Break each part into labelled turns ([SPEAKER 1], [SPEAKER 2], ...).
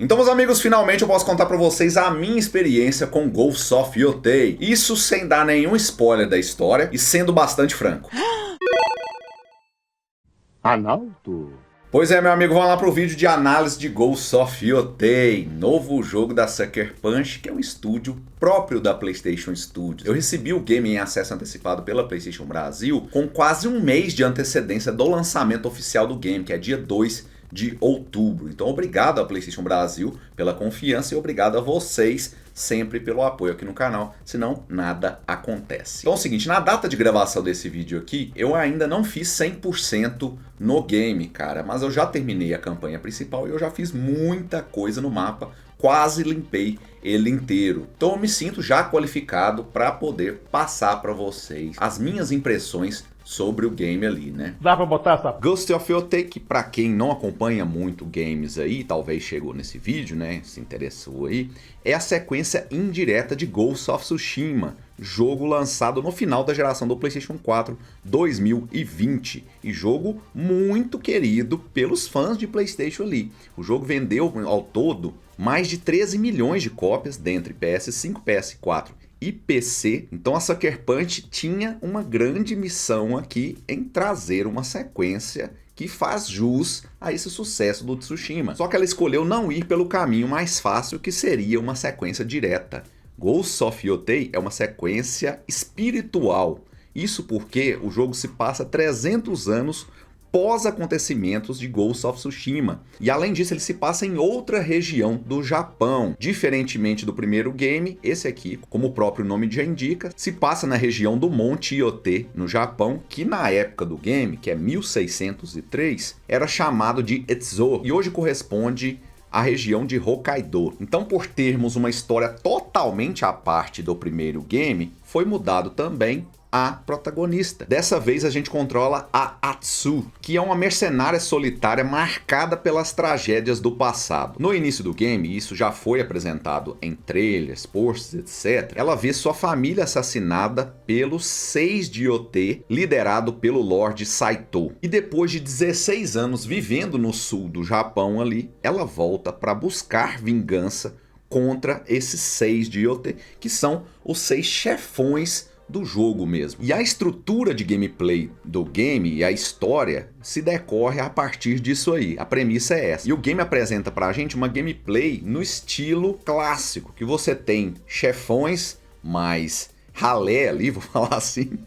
[SPEAKER 1] Então, meus amigos, finalmente eu posso contar pra vocês a minha experiência com Ghosts of Yotei. Isso sem dar nenhum spoiler da história e sendo bastante franco.
[SPEAKER 2] Arnaldo?
[SPEAKER 1] Pois é, meu amigo, vamos lá pro vídeo de análise de Ghosts of Yotei, novo jogo da Sucker Punch, que é um estúdio próprio da PlayStation Studios. Eu recebi o game em acesso antecipado pela PlayStation Brasil com quase um mês de antecedência do lançamento oficial do game, que é dia 2 de outubro. Então obrigado à PlayStation Brasil pela confiança e obrigado a vocês sempre pelo apoio aqui no canal, senão nada acontece. Então é o seguinte, na data de gravação desse vídeo aqui, eu ainda não fiz 100% no game, cara, mas eu já terminei a campanha principal e eu já fiz muita coisa no mapa, quase limpei ele inteiro. Então eu me sinto já qualificado para poder passar para vocês as minhas impressões sobre o game ali, né?
[SPEAKER 2] Dá pra botar essa...
[SPEAKER 1] Ghosts of Yotei, que pra quem não acompanha muito games aí, talvez chegou nesse vídeo, né, se interessou aí, é a sequência indireta de Ghost of Tsushima, jogo lançado no final da geração do PlayStation 4 2020, e jogo muito querido pelos fãs de PlayStation ali. O jogo vendeu ao todo mais de 13 milhões de cópias dentre PS5, PS4 e PC, então a Sucker Punch tinha uma grande missão aqui em trazer uma sequência que faz jus a esse sucesso do Tsushima. Só que ela escolheu não ir pelo caminho mais fácil, que seria uma sequência direta. Ghosts of Yotei é uma sequência espiritual. Isso porque o jogo se passa 300 anos pós-acontecimentos de Ghost of Tsushima. E além disso, ele se passa em outra região do Japão. Diferentemente do primeiro game, esse aqui, como o próprio nome já indica, se passa na região do Monte Yote, no Japão, que na época do game, que é 1603, era chamado de Ezo, e hoje corresponde à região de Hokkaido. Então, por termos uma história totalmente à parte do primeiro game, foi mudado também a protagonista. Dessa vez a gente controla a Atsu, que é uma mercenária solitária marcada pelas tragédias do passado. No início do game, isso já foi apresentado em trailers, posts, etc. Ela vê sua família assassinada pelos 6 de Yote, liderado pelo Lord Saito. E depois de 16 anos vivendo no sul do Japão ali, ela volta para buscar vingança contra esses 6 de Yote, que são os 6 chefões do jogo mesmo. E a estrutura de gameplay do game e a história se decorre a partir disso aí. A premissa é essa. E o game apresenta pra gente uma gameplay no estilo clássico, que você tem chefões mais ralé ali, vou falar assim,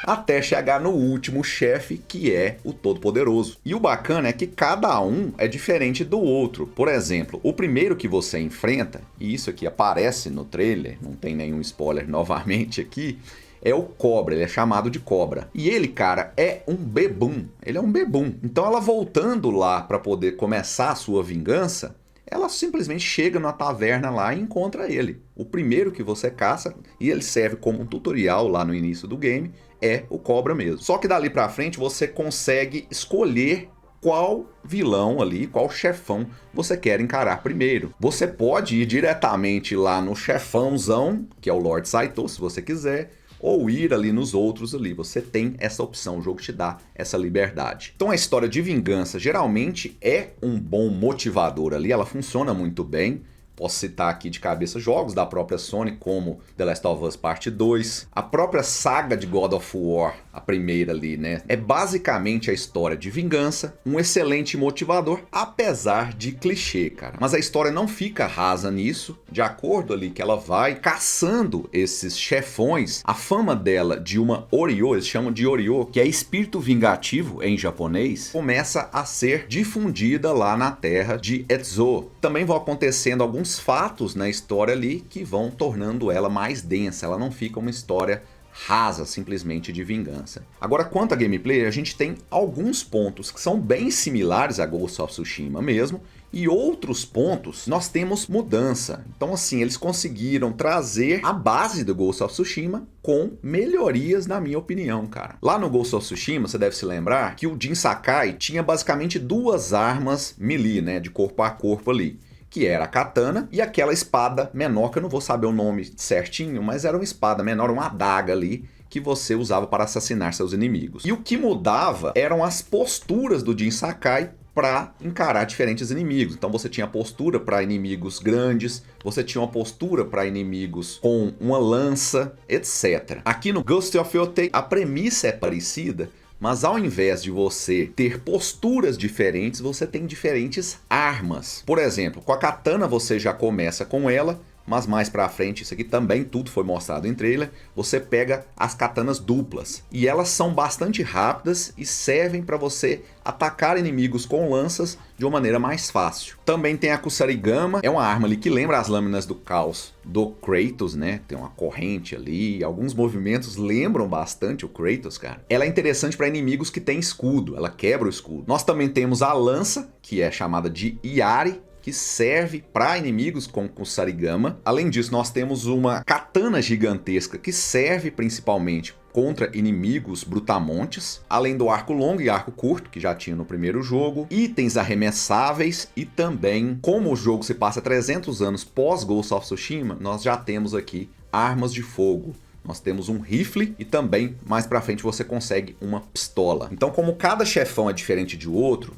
[SPEAKER 1] até chegar no último chefe, que é o Todo-Poderoso. E o bacana é que cada um é diferente do outro. Por exemplo, o primeiro que você enfrenta, e isso aqui aparece no trailer, não tem nenhum spoiler novamente aqui, é o Cobra, ele é chamado de Cobra. E ele, cara, é um bebum. Ele é um bebum. Então ela voltando lá para poder começar a sua vingança, ela simplesmente chega na taverna lá e encontra ele. O primeiro que você caça, e ele serve como um tutorial lá no início do game, é o Cobra mesmo. Só que dali pra frente você consegue escolher qual vilão ali, qual chefão você quer encarar primeiro. Você pode ir diretamente lá no chefãozão, que é o Lord Saito, se você quiser, ou ir ali nos outros ali. Você tem essa opção, o jogo te dá essa liberdade. Então a história de vingança geralmente é um bom motivador ali, ela funciona muito bem. Posso citar aqui de cabeça jogos da própria Sony, como The Last of Us Parte 2. A própria saga de God of War, a primeira ali, né? É basicamente a história de vingança, um excelente motivador, apesar de clichê, cara. Mas a história não fica rasa nisso. De acordo ali que ela vai caçando esses chefões, a fama dela de uma Oryo, eles chamam de Oryo, que é espírito vingativo em japonês, começa a ser difundida lá na terra de Ezo. Também vão acontecendo alguns fatos na história ali que vão tornando ela mais densa, ela não fica uma história rasa, simplesmente de vingança. Agora, quanto à gameplay, a gente tem alguns pontos que são bem similares a Ghost of Tsushima mesmo, e outros pontos nós temos mudança. Então assim, eles conseguiram trazer a base do Ghost of Tsushima com melhorias, na minha opinião, cara. Lá no Ghost of Tsushima, você deve se lembrar que o Jin Sakai tinha basicamente duas armas melee, né, de corpo a corpo ali, que era a katana e aquela espada menor, que eu não vou saber o nome certinho, mas era uma espada menor, uma adaga ali, que você usava para assassinar seus inimigos. E o que mudava eram as posturas do Jin Sakai para encarar diferentes inimigos. Então você tinha postura para inimigos grandes, você tinha uma postura para inimigos com uma lança, etc. Aqui no Ghost of Yotei a premissa é parecida, mas ao invés de você ter posturas diferentes, você tem diferentes armas. Por exemplo, com a katana você já começa com ela, mas mais pra frente, isso aqui também tudo foi mostrado em trailer, você pega as katanas duplas. E elas são bastante rápidas e servem para você atacar inimigos com lanças de uma maneira mais fácil. Também tem a Kusarigama, é uma arma ali que lembra as lâminas do caos do Kratos, né? Tem uma corrente ali, alguns movimentos lembram bastante o Kratos, cara. Ela é interessante para inimigos que têm escudo, ela quebra o escudo. Nós também temos a lança, que é chamada de Yari, que serve para inimigos com Kusarigama. Além disso, nós temos uma katana gigantesca que serve principalmente contra inimigos brutamontes, além do arco longo e arco curto, que já tinha no primeiro jogo, itens arremessáveis e também, como o jogo se passa 300 anos pós Ghost of Tsushima, nós já temos aqui armas de fogo. Nós temos um rifle e também, mais pra frente, você consegue uma pistola. Então, como cada chefão é diferente de outro,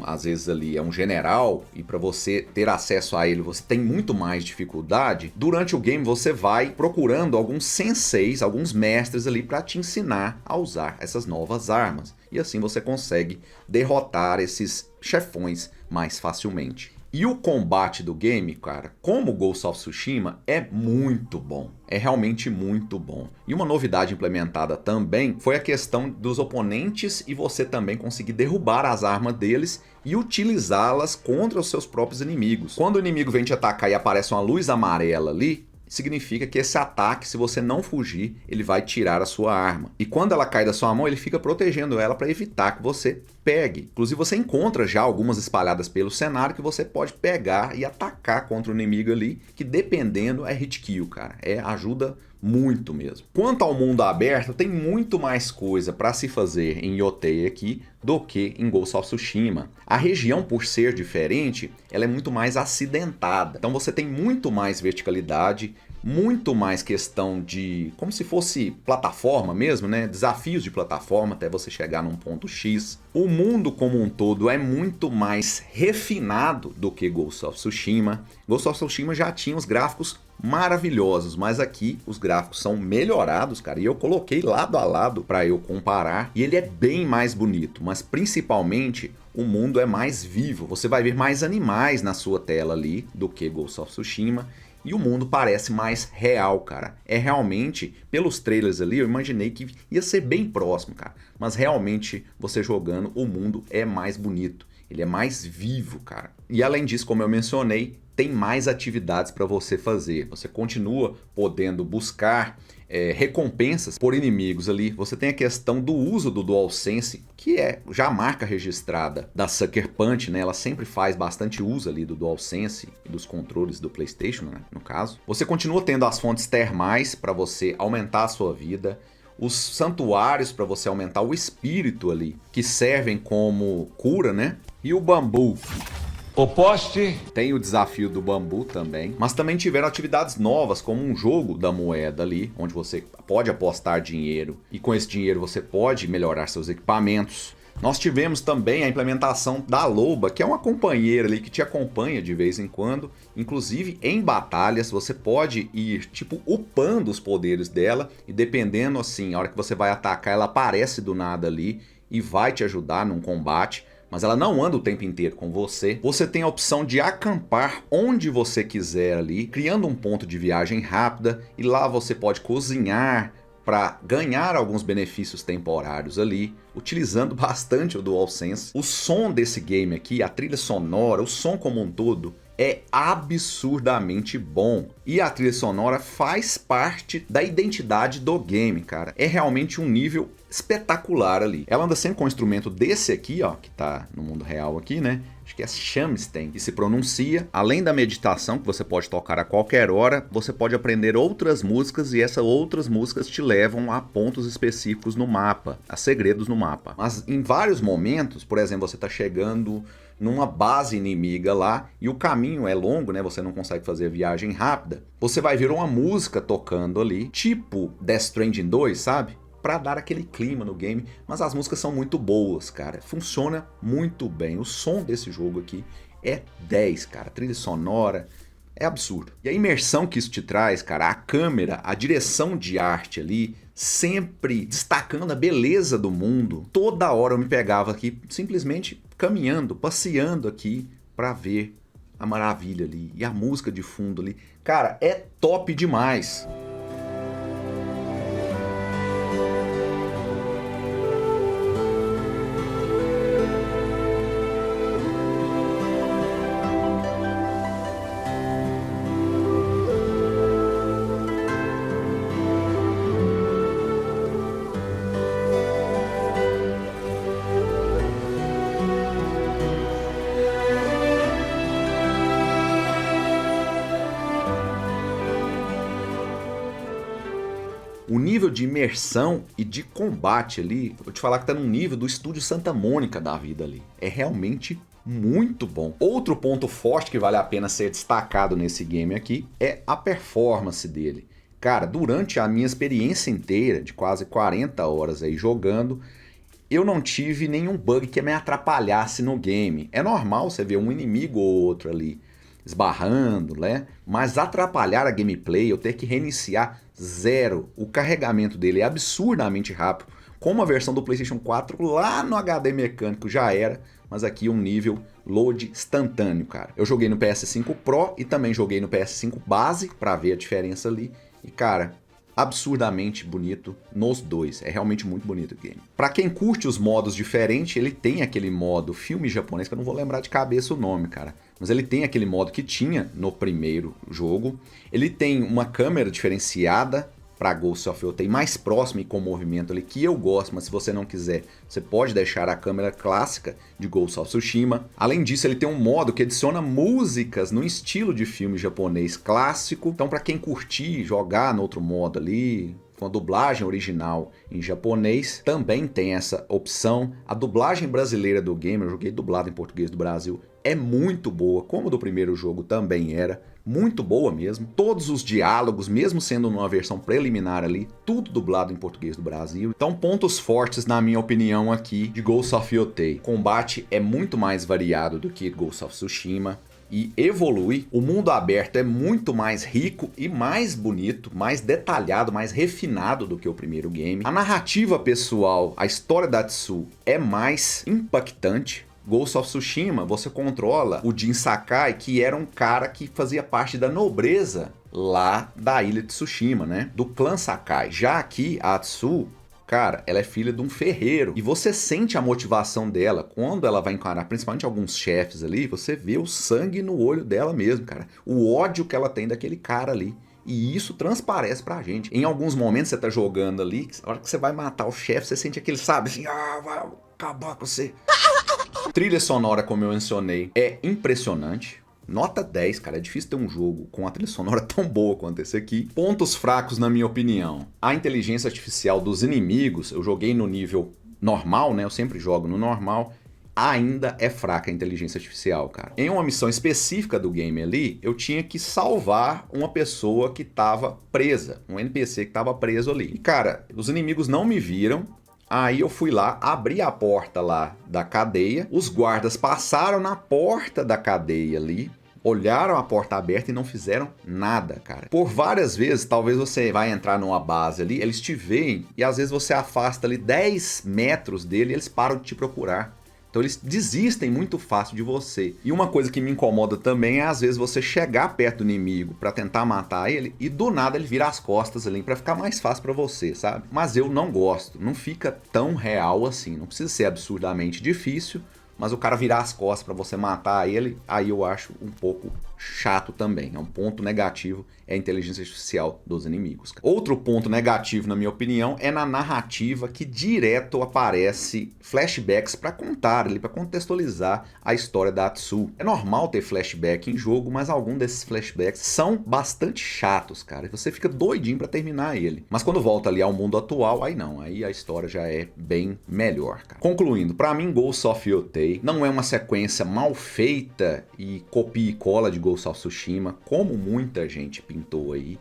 [SPEAKER 1] às vezes ali é um general e para você ter acesso a ele você tem muito mais dificuldade, durante o game você vai procurando alguns senseis, alguns mestres ali para te ensinar a usar essas novas armas. E assim você consegue derrotar esses chefões mais facilmente. E o combate do game, cara, como Ghost of Tsushima, é muito bom. É realmente muito bom. E uma novidade implementada também foi a questão dos oponentes e você também conseguir derrubar as armas deles e utilizá-las contra os seus próprios inimigos. Quando o inimigo vem te atacar e aparece uma luz amarela ali, significa que esse ataque, se você não fugir, ele vai tirar a sua arma. E quando ela cai da sua mão, ele fica protegendo ela para evitar que você pegue. Inclusive você encontra já algumas espalhadas pelo cenário que você pode pegar e atacar contra o inimigo ali, que dependendo é hit kill, cara. Ajuda muito mesmo. Quanto ao mundo aberto, tem muito mais coisa para se fazer em Yotei aqui do que em Ghost of Tsushima. A região, por ser diferente, ela é muito mais acidentada. Então você tem muito mais verticalidade, muito mais questão de como se fosse plataforma mesmo, né? Desafios de plataforma até você chegar num ponto X. O mundo como um todo é muito mais refinado do que Ghost of Tsushima. Ghost of Tsushima já tinha os gráficos maravilhosos, mas aqui os gráficos são melhorados, cara, e eu coloquei lado a lado para eu comparar, e ele é bem mais bonito, mas principalmente o mundo é mais vivo, você vai ver mais animais na sua tela ali do que Ghost of Tsushima, e o mundo parece mais real, cara. É realmente, pelos trailers ali, eu imaginei que ia ser bem próximo, cara, mas realmente você jogando, o mundo é mais bonito, ele é mais vivo, cara. E além disso, como eu mencionei, tem mais atividades para você fazer. Você continua podendo buscar recompensas por inimigos ali. Você tem a questão do uso do DualSense, que é já a marca registrada da Sucker Punch, né? Ela sempre faz bastante uso ali do DualSense e dos controles do PlayStation, né? No caso. Você continua tendo as fontes termais para você aumentar a sua vida. Os santuários para você aumentar o espírito ali, que servem como cura, né? E o bambu.
[SPEAKER 3] O poste.
[SPEAKER 1] Tem o desafio do bambu também. Mas também tiveram atividades novas, como um jogo da moeda ali, onde você pode apostar dinheiro. E com esse dinheiro você pode melhorar seus equipamentos. Nós tivemos também a implementação da loba, que é uma companheira ali que te acompanha de vez em quando. Inclusive em batalhas você pode ir tipo upando os poderes dela. E dependendo assim, a hora que você vai atacar, ela aparece do nada ali e vai te ajudar num combate. Mas ela não anda o tempo inteiro com você. Você tem a opção de acampar onde você quiser ali, criando um ponto de viagem rápida. E lá você pode cozinhar para ganhar alguns benefícios temporários ali, utilizando bastante o DualSense. O som desse game aqui, a trilha sonora, o som como um todo, é absurdamente bom. E a trilha sonora faz parte da identidade do game, cara. É realmente um nível espetacular ali. Ela anda sempre com um instrumento desse aqui, ó, que tá no mundo real aqui, né? Acho que é shamisten, que se pronuncia. Além da meditação, que você pode tocar a qualquer hora, você pode aprender outras músicas e essas outras músicas te levam a pontos específicos no mapa, a segredos no mapa. Mas em vários momentos, por exemplo, você tá chegando numa base inimiga lá e o caminho é longo, né? Você não consegue fazer a viagem rápida. Você vai ver uma música tocando ali, tipo Death Stranding 2, sabe? pra dar aquele clima no game, mas as músicas são muito boas, cara. Funciona muito bem. O som desse jogo aqui é 10, cara. Trilha sonora é absurdo. E a imersão que isso te traz, cara, a câmera, a direção de arte ali, sempre destacando a beleza do mundo. Toda hora eu me pegava aqui, simplesmente caminhando, passeando aqui pra ver a maravilha ali. E a música de fundo ali. Cara, é top demais. O nível de imersão e de combate ali, vou te falar que tá num nível do estúdio Santa Mônica da vida ali. É realmente muito bom. Outro ponto forte que vale a pena ser destacado nesse game aqui é a performance dele. Cara, durante a minha experiência inteira, de quase 40 horas aí jogando, eu não tive nenhum bug que me atrapalhasse no game. É normal você ver um inimigo ou outro ali esbarrando, né? Mas atrapalhar a gameplay, eu ter que reiniciar, zero. O carregamento dele é absurdamente rápido. Como a versão do PlayStation 4 lá no HD mecânico já era, mas aqui um nível load instantâneo, cara. Eu joguei no PS5 Pro e também joguei no PS5 base para ver a diferença ali. E cara, absurdamente bonito nos dois. É realmente muito bonito o game. Pra quem curte os modos diferentes, ele tem aquele modo filme japonês, que eu não vou lembrar de cabeça o nome, cara. Mas ele tem aquele modo que tinha no primeiro jogo. Ele tem uma câmera diferenciada para Ghost of Yotei, mais próxima e com movimento ali, que eu gosto, mas se você não quiser, você pode deixar a câmera clássica de Ghost of Tsushima. Além disso, ele tem um modo que adiciona músicas no estilo de filme japonês clássico. Então, para quem curtir jogar no outro modo ali, com a dublagem original em japonês, também tem essa opção. A dublagem brasileira do game, eu joguei dublado em português do Brasil, é muito boa, como do primeiro jogo também era. Muito boa mesmo. Todos os diálogos, mesmo sendo numa versão preliminar ali, tudo dublado em português do Brasil. Então, pontos fortes, na minha opinião, aqui de Ghost of Yotei. O combate é muito mais variado do que Ghost of Tsushima e evolui. O mundo aberto é muito mais rico e mais bonito, mais detalhado, mais refinado do que o primeiro game. A narrativa pessoal, a história da Tsu é mais impactante. Ghost of Tsushima, você controla o Jin Sakai, que era um cara que fazia parte da nobreza lá da ilha de Tsushima, né? Do clã Sakai. Já aqui, a Tsu, cara, ela é filha de um ferreiro. E você sente a motivação dela quando ela vai encarar, principalmente alguns chefes ali, você vê o sangue no olho dela mesmo, cara. O ódio que ela tem daquele cara ali. E isso transparece pra gente. Em alguns momentos você tá jogando ali, na hora que você vai matar o chefe, você sente aquele, sabe, assim, vai acabar com você. Trilha sonora, como eu mencionei, é impressionante. Nota 10, cara. É difícil ter um jogo com a trilha sonora tão boa quanto esse aqui. Pontos fracos, na minha opinião. A inteligência artificial dos inimigos, eu joguei no nível normal, né? Eu sempre jogo no normal. Ainda é fraca a inteligência artificial, cara. Em uma missão específica do game ali, eu tinha que salvar uma pessoa que estava presa. Um NPC que estava preso ali. E, cara, os inimigos não me viram. Aí eu fui lá, abri a porta lá da cadeia, os guardas passaram na porta da cadeia ali, olharam a porta aberta e não fizeram nada, cara. Por várias vezes, talvez você vai entrar numa base ali, eles te veem e às vezes você afasta ali 10 metros dele e eles param de te procurar. Então eles desistem muito fácil de você. E uma coisa que me incomoda também é às vezes você chegar perto do inimigo pra tentar matar ele e do nada ele vira as costas ali pra ficar mais fácil pra você, sabe? Mas eu não gosto, não fica tão real assim. Não precisa ser absurdamente difícil, mas o cara virar as costas pra você matar ele, aí eu acho um pouco chato também. É um ponto negativo, é a inteligência artificial dos inimigos. Outro ponto negativo, na minha opinião, é na narrativa que direto aparece flashbacks para contar ali, para contextualizar a história da Tsu. É normal ter flashback em jogo, mas alguns desses flashbacks são bastante chatos, cara. E você fica doidinho para terminar ele. Mas quando volta ali ao mundo atual, aí não, aí a história já é bem melhor, cara. Concluindo, para mim Ghost of Yotei não é uma sequência mal feita e copia e cola de Ghost of Tsushima, como muita gente pintou aí.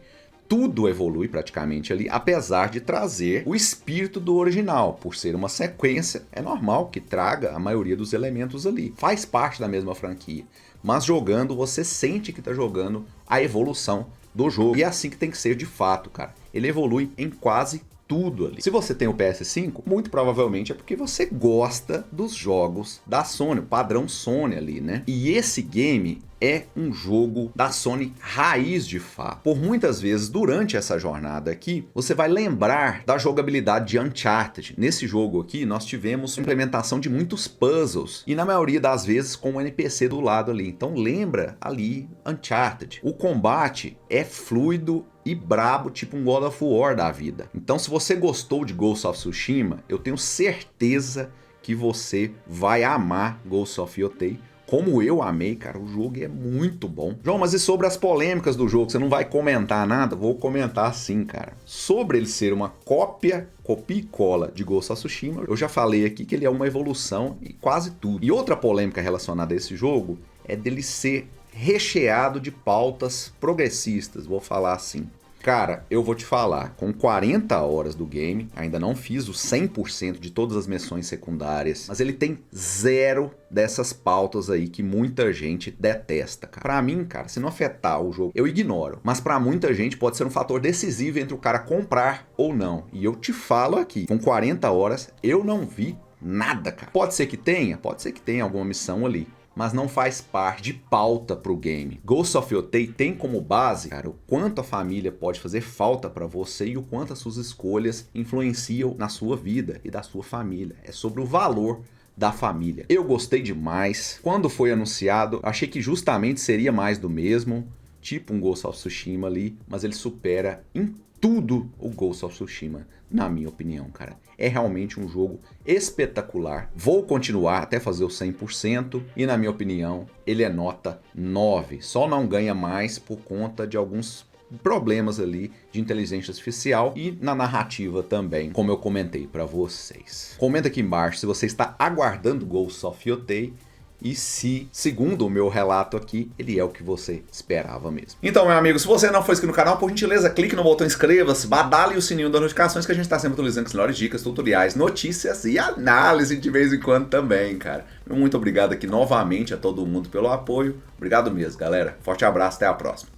[SPEAKER 1] tudo evolui praticamente ali, apesar de trazer o espírito do original. Por ser uma sequência, é normal que traga a maioria dos elementos ali. Faz parte da mesma franquia. Mas jogando, você sente que está jogando a evolução do jogo. E é assim que tem que ser de fato, cara. Ele evolui em quase tudo ali. Se você tem o PS5, muito provavelmente é porque você gosta dos jogos da Sony, o padrão Sony ali, né? E esse game é um jogo da Sony raiz de fato. Por muitas vezes, durante essa jornada aqui, você vai lembrar da jogabilidade de Uncharted. Nesse jogo aqui, nós tivemos implementação de muitos puzzles, e na maioria das vezes com um NPC do lado ali. Então lembra ali Uncharted. O combate é fluido e brabo, tipo um God of War da vida. Então se você gostou de Ghost of Tsushima, eu tenho certeza que você vai amar Ghost of Yotei, como eu amei, cara. O jogo é muito bom. João, mas e sobre as polêmicas do jogo? Você não vai comentar nada? Vou comentar sim, cara. Sobre ele ser uma copia e cola de Ghost of Tsushima, eu já falei aqui que ele é uma evolução e quase tudo. E outra polêmica relacionada a esse jogo é dele ser recheado de pautas progressistas, vou falar assim. Cara, eu vou te falar, com 40 horas do game, ainda não fiz o 100% de todas as missões secundárias, mas ele tem zero dessas pautas aí que muita gente detesta, cara. Pra mim, cara, se não afetar o jogo, eu ignoro. Mas pra muita gente pode ser um fator decisivo entre o cara comprar ou não. E eu te falo aqui, com 40 horas, eu não vi nada, cara. Pode ser que tenha alguma missão ali, mas não faz parte de pauta pro game. Ghost of Yotei tem como base, cara, o quanto a família pode fazer falta para você e o quanto as suas escolhas influenciam na sua vida e da sua família. É sobre o valor da família. Eu gostei demais. Quando foi anunciado, achei que justamente seria mais do mesmo, tipo um Ghost of Tsushima ali, mas ele supera em tudo o Ghost of Tsushima, na minha opinião, cara. É realmente um jogo espetacular. Vou continuar até fazer o 100% e, na minha opinião, ele é nota 9. Só não ganha mais por conta de alguns problemas ali de inteligência artificial e na narrativa também, como eu comentei para vocês. Comenta aqui embaixo se você está aguardando Ghost of Yotei e se, segundo o meu relato aqui, ele é o que você esperava mesmo. Então, meu amigo, se você não for inscrito no canal, por gentileza, clique no botão inscreva-se, badale o sininho das notificações, que a gente está sempre atualizando as melhores dicas, tutoriais, notícias e análise de vez em quando também, cara. Muito obrigado aqui novamente a todo mundo pelo apoio. Obrigado mesmo, galera. Forte abraço, até a próxima.